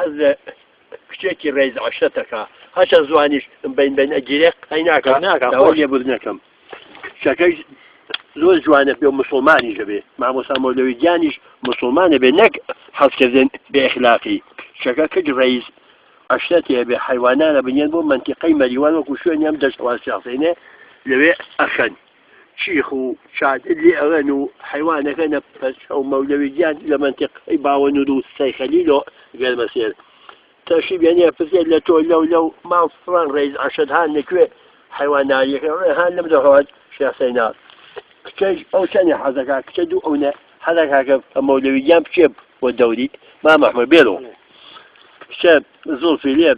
حەز کچێکی ڕێز عەشرەتەکە هەچە زوانیش بین ئەگیرێ قەیناکە داوای لێبوردنەکەم کچەکەی زۆر جوانە بێ و مسڵمانیش بێ مامۆستا مەولەویگیانیش مسڵمانە بێ نەک هەڵکردن بێ ئەخلاقی کچەکە کچ ڕێز عەشرەتێ بێ حەیوانانە بنێن بۆ مەنتیقەی مەریوان وەکو شوێنی ئەم دەشتەوە سیاسینێ لەوێ ئەخەن چیخ و چادلی ئەوەن و حیوانەکە نەپەچە و مەولەویگیان لە مەنتیقەی باوەنود و سەیخەلیلۆ گەرمەسێر تەشی بێنێ پرسێت لە تۆ لەو ماڵ فڵان ڕێز عەشرەت هان لەکوێ حیواناریەکە هان لەم دەخەوات شیاسەینا کچەش ئەو چەندی حەزەکە کچە دوو ئەوە حەزەکە مەولەویگیان بچێ بۆ دەوری مام ئەحمەد بێرۆ کچە زوڵفی لێ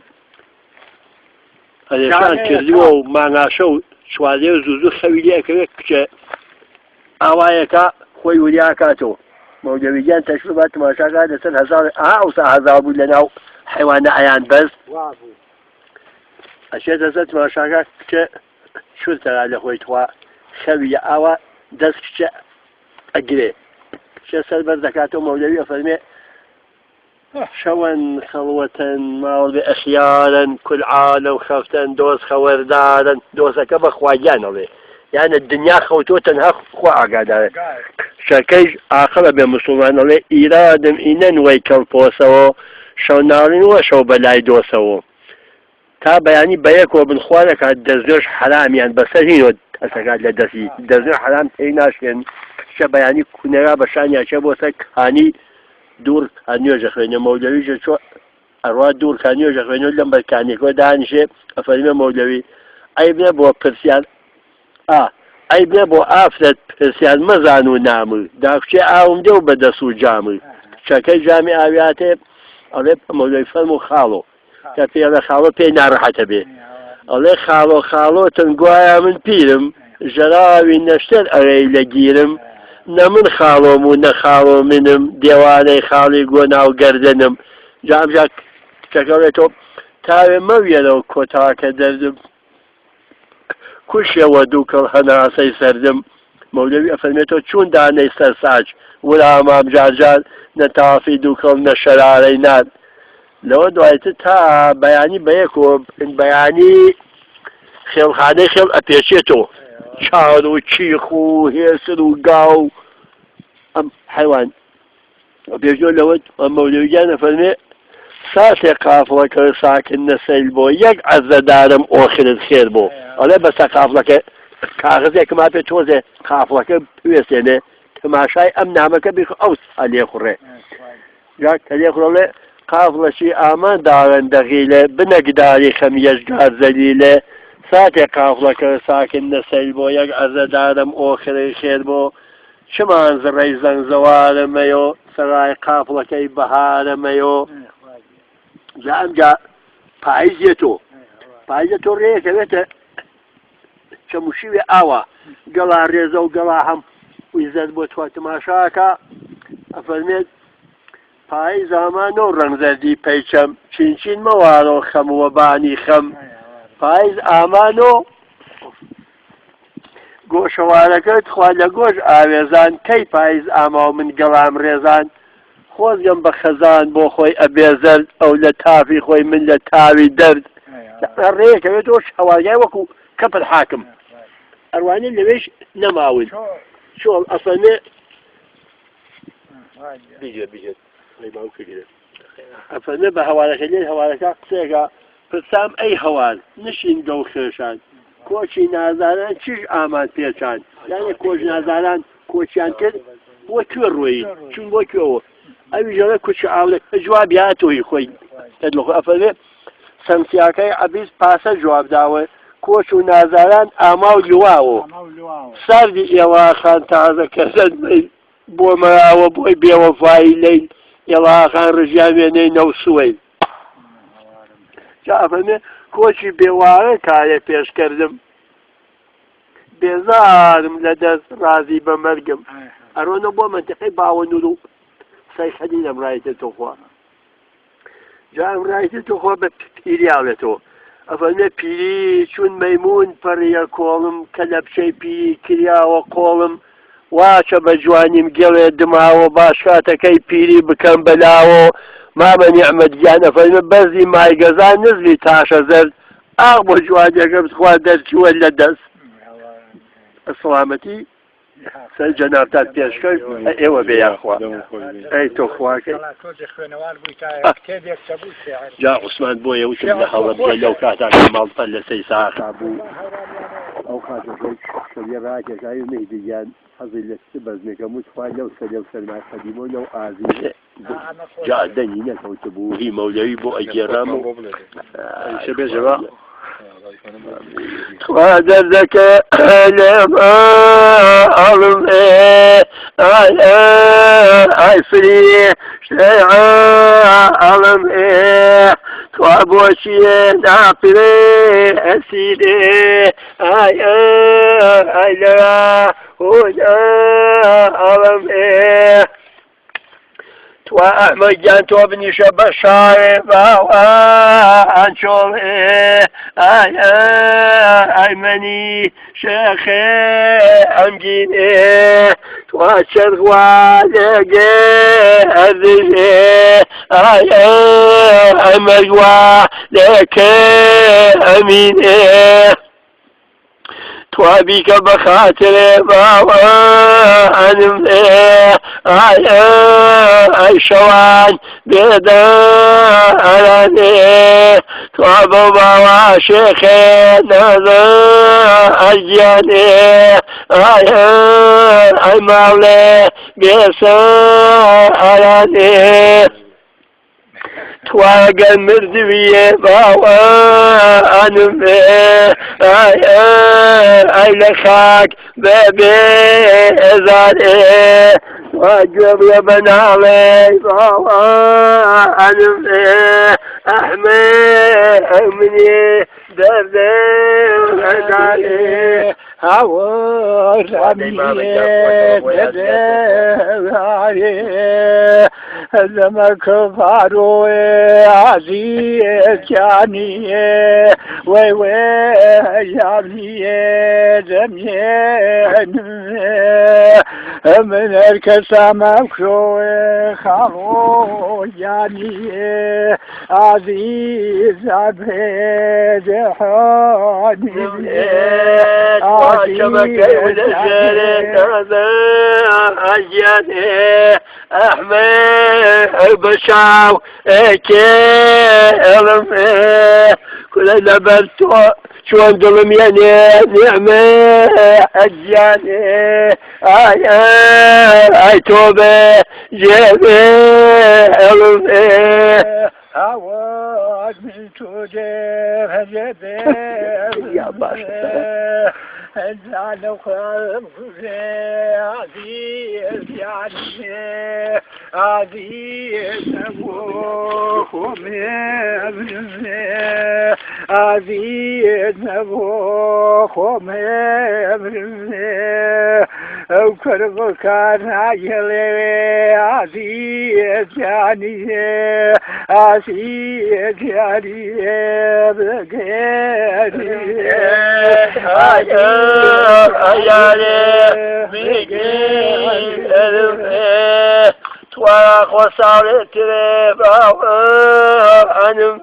هەرێشان کردیوە و مانگاشە و شوازێ و زوو خەوی لێ ئەکەوێت کچە ئاوایەکە خۆی وریاکاتەوە مەولەویگیان تەشبیه بات تەماشاکات لەسەر هەزار ئەوسا هەزار بوو لەناو حیوانە ئەیان بەست ئەچێتە سەر تەماشاکە کچە شورتەرا لە خۆی توا خەوی ئاوا دەست کچە ئەگرێ کچە سەر بەر دەکاتەوە مەولەوی ئەفەرمێ شەوەن خەڵوەتەن ماوە بێ ئەخیارن کول عالەم خەفتەن دۆست خەوەردارن دۆستەکە بە خواگیان ئەڵێ یانە دنیا خەوتۆ تەنها خوا ئاگادارە شەکەیش ئاخرە بێ مسڵمان ئەڵێ ئیرادم ئینەن وەی کەڵپۆسەوە شەو ناڵینوە شەو بەلای دۆسەوە تا بەیانی بەیەکەوە بنخوا دەکات دەستێش حرامیان بەسەر هینۆ ئەسەکات لە دەستی دەستێ حرام پێی ناشێن شە بەیانی کوونەرا بەشانیاچە بۆ سەر کانی دوور هەنوێژە خوێنێ مەولەویژە چۆ ئەڕوا دوور کانیۆژە خوێنێ لەم بەرکانێکەوە دانیشێ ئەفەرمێ مەولەوی ئەی بێ بۆ پرسیان ئەی بێ بۆ ئافرەت پرسیان مەزان و نامر داکچێ ئاوم دێ و بەدەست و جامر کچەکەی جامی ئاویاتێ ئەڵێ مەولەوی فەرم و خاڵۆ کە پێڵە خاڵۆ پێی ناڕەحەتە بێ ئەڵێ خاڵۆتن گوایە من پیرم ژەراوی نەشتەر ئەوەی لەگیرم نە من خاڵۆم و نەخاڵۆ منم دێوانەی خاڵی گۆنا و گەردەنم جامجا کچەکەڵێتەوە تاوێ مەویێنەوە کۆتاکە دەردم کوشێوە دوو کەڵ هەناسەی سەردم مەولەوی ئەفەرمێتەوە چوون دانەی سەر ساج ولا مام جارجار نەتافی دوو کەڵ نە شەرارەی ناد لەوە دوایتر تا بەیانی بەیەکەوە بەیانی خێڵخانەی خێڵ ئەپێچێتەوە چاڕ و چیخ و هێسر و گاو ئەم حیوان پێشۆ لەوە مەولەویگیان ئەفەرمێ ساسێ قافڵەکە ساکن نەسەیل بۆ یەک عەزەدارم ئۆخرت خێر بۆ ئەڵێ بەسە قافڵەکە کاغزێکم پێ تۆزێ قافڵەکە پێوێستێنێ تەماشای ئەم نامەکە بیخ ئەوس هەلێ خوڕێ جاک هەلێ خوڕڵێ قافڵەشی ئامان داوێن دەغیلێ بنەگداری خەمیەشگار زەلیلێ ساتێ قافڵەکە ساکن نەسەیل بۆ یەک عەزەدارم ئۆخرەی خێر بۆ چمان زڕەی زەنگزەوارەمەیۆ سەرای قافڵەکەی بەهارەمەیۆ جا ئەمجا پاییزێتۆ پاییزێتۆ ڕێیەکەوێتە چەموشیوێ ئاوا گەڵا ڕێزە و گەڵا هەم ویزەت بۆ توا تەماشاکە ئەفەرمێت پای زامانە و ڕەنگزەردی پەیچەم چینچین مەوارۆ خەمووە بانی خەم پاییز ئامانۆ گۆشەوارەکەت خوا لە گۆش ئاوێزان کەی پاییز ئاما و من گەڵام ڕێزان خۆزگەم بە خەزان بۆ خۆی ئەبێزەر ئەو لە تافی خۆی من لە تاوی دەرد ڕێیەکەوێتەوە هەواڵگای وەکو کەپل حاکم ئەروانێ لەوێش نەماون شۆڵ ئەفەرمێ ئەفەرمێ بە هەوارەکە لێ هەوارەکە قسەیەکە پرسام ئەی هەوار نشین دەو خێشان کۆچی نازانان چیش ئامان پێچان یانێ کۆچ نازانان کۆچیان کرد بۆ کوێ ڕۆیی چون بۆ کوێەوە ئەوی ژەڵێ کوچی ئاڵێ جواب یاتۆی خۆی ئەفەرمێ سەمسیاکەی عەبیس پاسە جواب داوە کۆچ و نازانان ئاما و لواوە سەردی ئێواخان تازە کەسەدمەی بۆ مەراوە بۆی بێوەفایی لەی ئێواخان ڕژیان وێنەی نەوسوەی جا ئەفەرمێ کۆچی بێوارە کارێ پێشکردم بێزارم لە دەست ڕازی بە مەرگم ئەرۆنە بۆ مەنتیقەی باوەنود و سەیخەلی لەم ڕایەتە تۆخوا جا ئەم ڕایەتە تۆخوا بە پیری ئاڵێتەوە ئەفەرمێ پیری چون مەیمون پەڕیە کۆڵم کە لە پشەی پیری کریاوە قۆڵم واچە بە جوانیم گەڵێ دماوە باش کاتەکەی پیری بکەم بەلاوە مامە نیعمەت گیان ئەفەرمێ بەرزی مایگەزان نزلی تاشە زەرد ئاغ بۆ جوانیەکە بخوا دەرچووە لە دەست سڵامەتی سەر جەنابتان پێشکەش ئێوە بێیانخوا ئەی تۆ خواکەی جا عوسمان بۆ یەوتم لە هەڵە بێ لەو کاتاکە ماڵپەر لە سەی ساخا بوو ئەو کاتەکەی شەویە ڕاکێکایی مەیدیان حەزی لە چ بەزمێکەم وت خوا لەو سەرمای قەدیمۆ لەو ئازیزێ جا دەنی نەکەوتە بوو هی مەولەوی بۆ ئەگێڕام و بێژەوە خوا دەردەکە لێمە ئەڵم ئای فری ئەڵم خوا بۆچیە ناپرێ ئەسیرێ ئای لە ئەڵم تو ئەحمەد گیان تۆ بنیشە بە شارێ باوە ئەنچۆڵێ ئەیمەنی شێخێ ئەمگینێ تو چەرخوا لێگێ ئەردژێ ئەمەگوا لێکێ ئەمینێ توابیکە بە خاترێ باوە ئەنم ئای شەوان بێدە ئەرانێ توا بە باوە شێخێ نەزە ئەگیانێ ئای ماڵێ بێسە ئەرانێ تواگەر مردویێ باوە ئەنم ئای لە خاک بەبێ ئێزارێ واگوێ بەناڵێ باوە ئەنم ئەحمێ منێ دەردێ ئەدارێ زەمەکە فارۆێ عەزیزیانیێ وەی یامیێ دەمێنێ من هەر کەسامە بکڕۆێ خاڵۆیانیێ عەزیزان بێدەحانیێ عەزیزەکەی لەژێرێ ئەژیانێ ئەحمێ بەشاو ئێکێڵم کولە لەبەر تۆ چۆن دڵم یەنێ نیعمێ ئەگیانێ ئای تۆ بێ جێبێ ئەڵم ئاوات من تۆ جێبێ یا باشە زانە خوارم کوژێ عەزیز یانێ عەزیز نەبوو خۆمێ عەزیز نەبوو خۆمێ ئەو کەربکار ناگەڵێ عەزیز یانیێ عەزیز یانیێ بگێنیێ ئەیانێ بگێنێ توا خۆساڵێترێ باوە ئەنم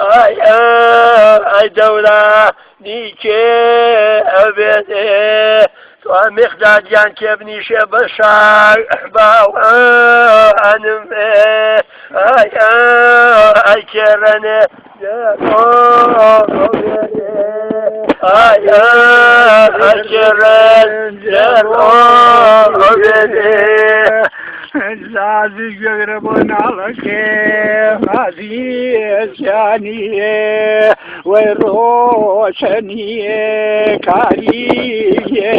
ئای دەورە دیکێ ئەبێتێ توا مێخدادیان کێبنیشێ بە شار باوە ئەنم ئای کێڕەنێ زازی گەورە بۆ ناڵەکێ عەزیز یانیێ وەی ڕۆشەنیێ کاریێ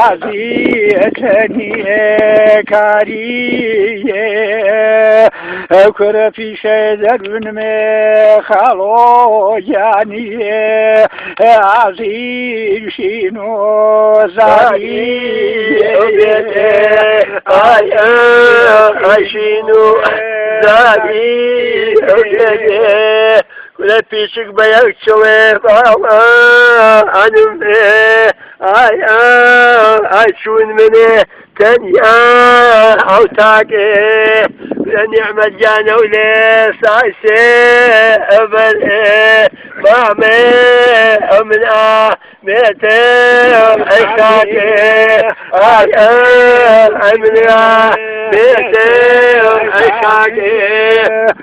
عەزیزەنیێ کاریێ ئەو کورە پیشە دەرونمێ خاڵۆ یانیێ عەزیز شین و زاریێ ئایشین و زاریێ کورە پیشک بە یەک چڵێ باوە ئەنم اي شون مني تنيا او تاقي لنعم الجانا وليس عيسى ابل مامي من ميتي عشاقي اي من ميتي عشاقي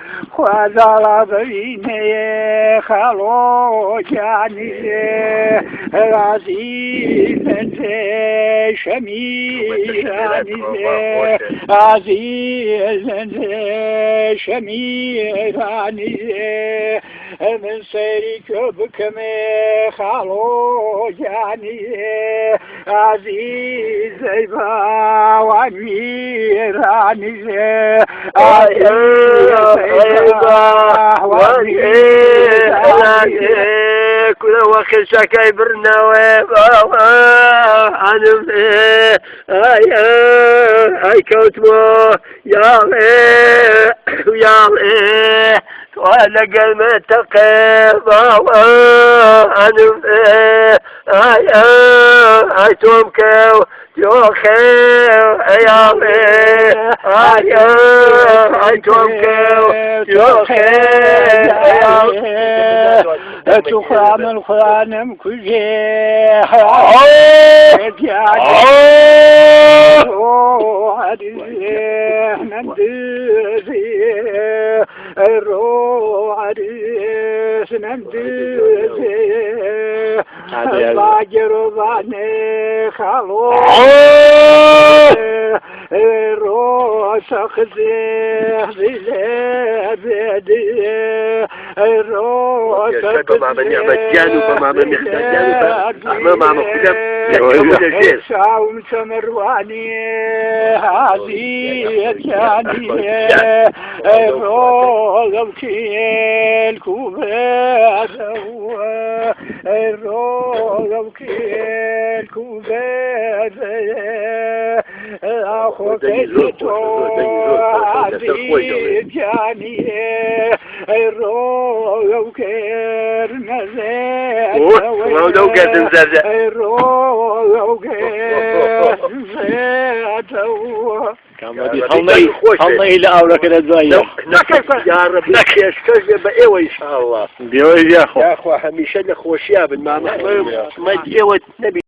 خوازالا بینه خالو جانی عزیز شمیرانی عزیز شمیرانی من سری کبکم خالو جانی عزیز باوانی كل وقت شكاي برناوي عنم اي كوتمو يا وانا قلب تقيب عنم اي تومكو يوخي يا تومكو يوخي تخام الخانم كجي باجر ظني خلو روس خزيه بلادي روس بما من يعمل جانو بما من يحتاج جانو بما من خلف ساوم سمرواني هذه جاني روس كيل كوبا الروض كيل كوباد أخو كيتو عزيز جاني الروض كير نزاد الروض كير نزاد الله إلى أولك الأدوية يا رب لك يشتغل بإيوة إن شاء الله بإيوة يا أخو هميشة لخوشيا بالمعنى ما تجيوة نبي